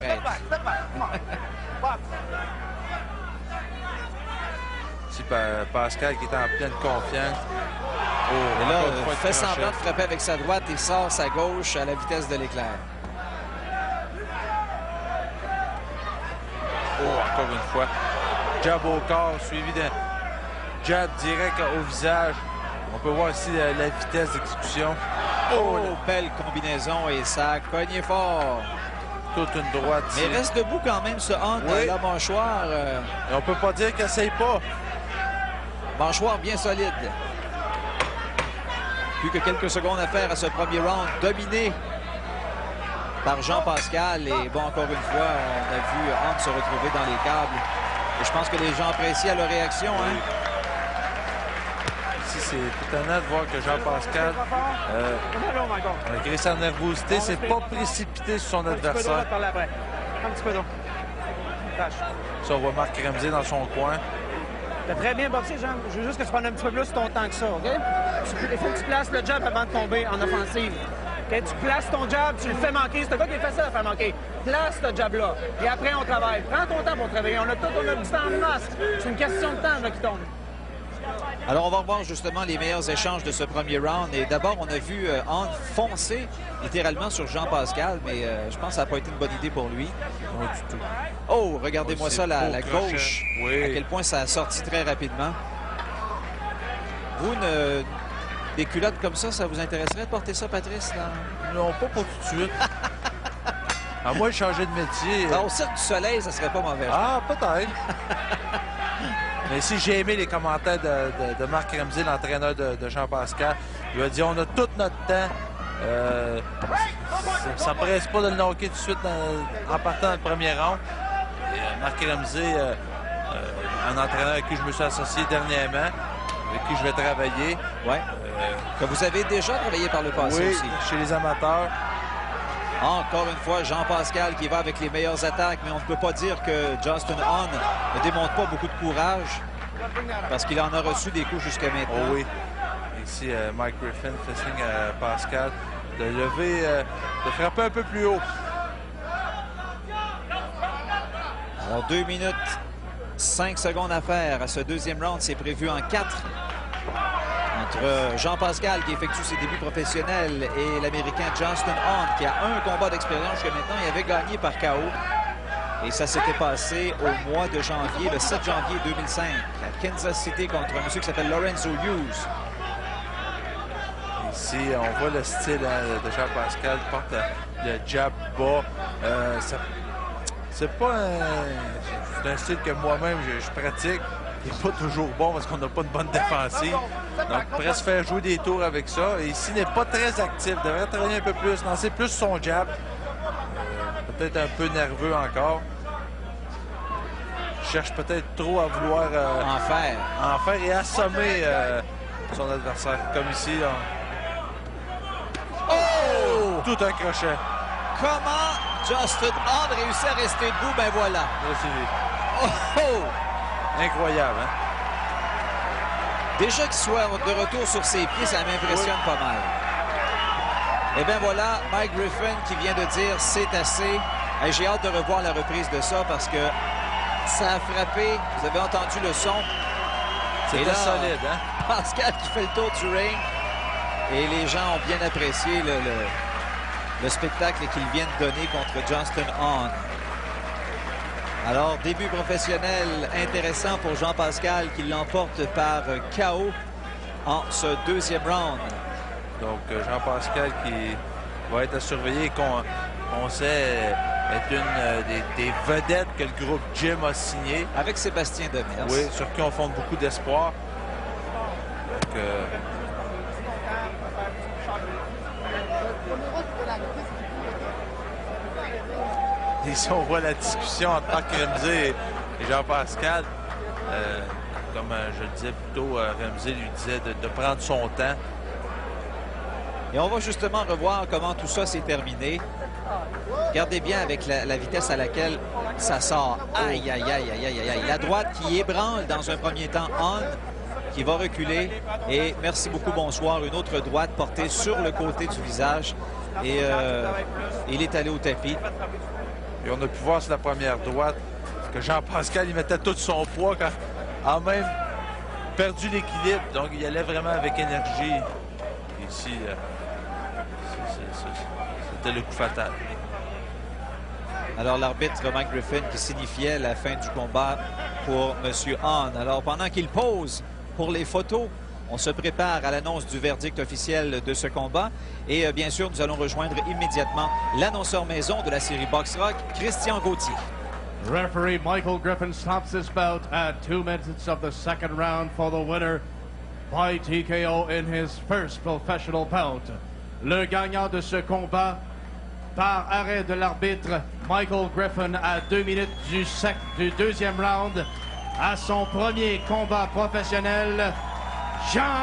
Si Pascal qui est en pleine confiance. Oh, et là, il fait semblant de frapper avec sa droite et sort sa gauche à la vitesse de l'éclair. Oh, encore une fois. Jab au corps, suivi d'un jab direct au visage. On peut voir aussi la vitesse d'exécution. Oh, belle combinaison et ça a cogné fort. Toute une droite. Mais reste debout quand même, ce Hunt, oui. La mâchoire. Et on peut pas dire qu'elle n'essaye pas. Mâchoire bien solide. Plus que quelques secondes à faire à ce premier round, dominé par Jean-Pascal. Et bon, encore une fois, on a vu Hunt se retrouver dans les câbles. Et je pense que les gens apprécient leur réaction. Hein? Ici, c'est étonnant de voir que Jean-Pascal, malgré sa nervosité, s'est pas précipité sur son adversaire. Un petit peu d'eau. Ça, on voit Marc Ramsey dans son coin. T'as très bien boxé, Jean. Je veux juste que tu prennes un petit peu plus ton temps que ça, OK? Il faut que tu places le jab avant de tomber en offensive. Okay? Tu places ton jab, tu le fais manquer. C'est un gars qui est facile à faire manquer. Place ce jab-là. Et après, on travaille. Prends ton temps pour travailler. On a du temps en masse. C'est une question de temps là, qui tombe. Alors, on va revoir justement les meilleurs échanges de ce premier round. Et d'abord, on a vu Hunt foncer littéralement sur Jean-Pascal, mais je pense que ça n'a pas été une bonne idée pour lui. Pas du tout. Oh, regardez-moi ça, la gauche. Oui. À quel point ça a sorti très rapidement. Vous, des culottes comme ça vous intéresserait de porter ça, Patrice? Là? Non, pas pour tout de suite. À moins de changer de métier. Au Cirque du Soleil, ça serait pas mauvais. Ah, peut-être. Mais si j'ai aimé les commentaires de Marc Ramsey, l'entraîneur de Jean-Pascal, il a dit on a tout notre temps. Ça ne presse pas de le knocker tout de suite en partant dans le premier round. Et, Marc Ramsey, un entraîneur avec qui je me suis associé dernièrement, avec qui je vais travailler. Ouais. Que vous avez déjà travaillé par le passé oui, aussi. Chez les amateurs. Encore une fois, Jean-Pascal qui va avec les meilleures attaques, mais on ne peut pas dire que Justin Hunt ne démontre pas beaucoup de courage parce qu'il en a reçu des coups jusqu'à maintenant. Oh oui. Ici, Mike Griffin fait signe à Pascal de lever, de frapper un peu plus haut. Alors, 2 minutes, 5 secondes à faire à ce deuxième round. C'est prévu en 4. Entre Jean-Pascal qui effectue ses débuts professionnels et l'Américain Justin Hunt qui a un combat d'expérience jusqu'à maintenant. Il avait gagné par KO. Et ça s'était passé au mois de janvier, le 7 janvier 2005, à Kansas City contre un monsieur qui s'appelle Lorenzo Hughes. Ici, on voit le style de Jean-Pascal, porte le jab bas. C'est pas un style que moi-même je pratique. Il n'est pas toujours bon parce qu'on n'a pas une bonne défensive. Donc, presque faire jouer des tours avec ça. Et ici, n'est pas très actif. Devrait travailler un peu plus, lancer plus son jab. Peut-être un peu nerveux encore. Cherche peut-être trop à vouloir en faire et assommer son adversaire. Comme ici. Là. Oh! Tout un crochet. Comment Justin Hunt réussit à rester debout? Ben voilà. Oh! Oh! Incroyable, hein? Déjà qu'il soit de retour sur ses pieds, ça m'impressionne pas mal. Et bien voilà, Mike Griffin qui vient de dire c'est assez. J'ai hâte de revoir la reprise de ça parce que ça a frappé. Vous avez entendu le son. C'était solide, hein? Pascal qui fait le tour du ring. Et les gens ont bien apprécié le spectacle qu'ils viennent donner contre Justin Hunt. Alors, début professionnel intéressant pour Jean-Pascal qui l'emporte par KO en ce deuxième round. Donc, Jean-Pascal qui va être à surveiller, qu'on sait être une des vedettes que le groupe Gym a signé. Avec Sébastien Demers. Oui, sur qui on fonde beaucoup d'espoir. Donc, ici, on voit la discussion entre Marc Ramsey et Jean-Pascal. Comme je le disais plus tôt, Ramsey lui disait de prendre son temps. Et on va justement revoir comment tout ça s'est terminé. Regardez bien avec la vitesse à laquelle ça sort. Aïe, aïe, aïe, aïe, aïe, aïe. La droite qui ébranle dans un premier temps Hunt, qui va reculer. Et merci beaucoup, bonsoir. Une autre droite portée sur le côté du visage. Et il est allé au tapis. Et on a pu voir sur la première droite que Jean-Pascal, il mettait tout son poids quand a même perdu l'équilibre. Donc, il allait vraiment avec énergie. Et ici, c'était le coup fatal. Alors, l'arbitre Mike Griffin qui signifiait la fin du combat pour M. Hahn. Alors, pendant qu'il pose pour les photos, on se prépare à l'annonce du verdict officiel de ce combat. Et bien sûr, nous allons rejoindre immédiatement l'annonceur maison de la série Box Rock, Christian Gauthier. Referee Michael Griffin stops this bout at 2 minutes of the second round for the winner by TKO in his first professional bout. Le gagnant de ce combat par arrêt de l'arbitre Michael Griffin à 2 minutes du deuxième round à son premier combat professionnel, Jean-Pascal.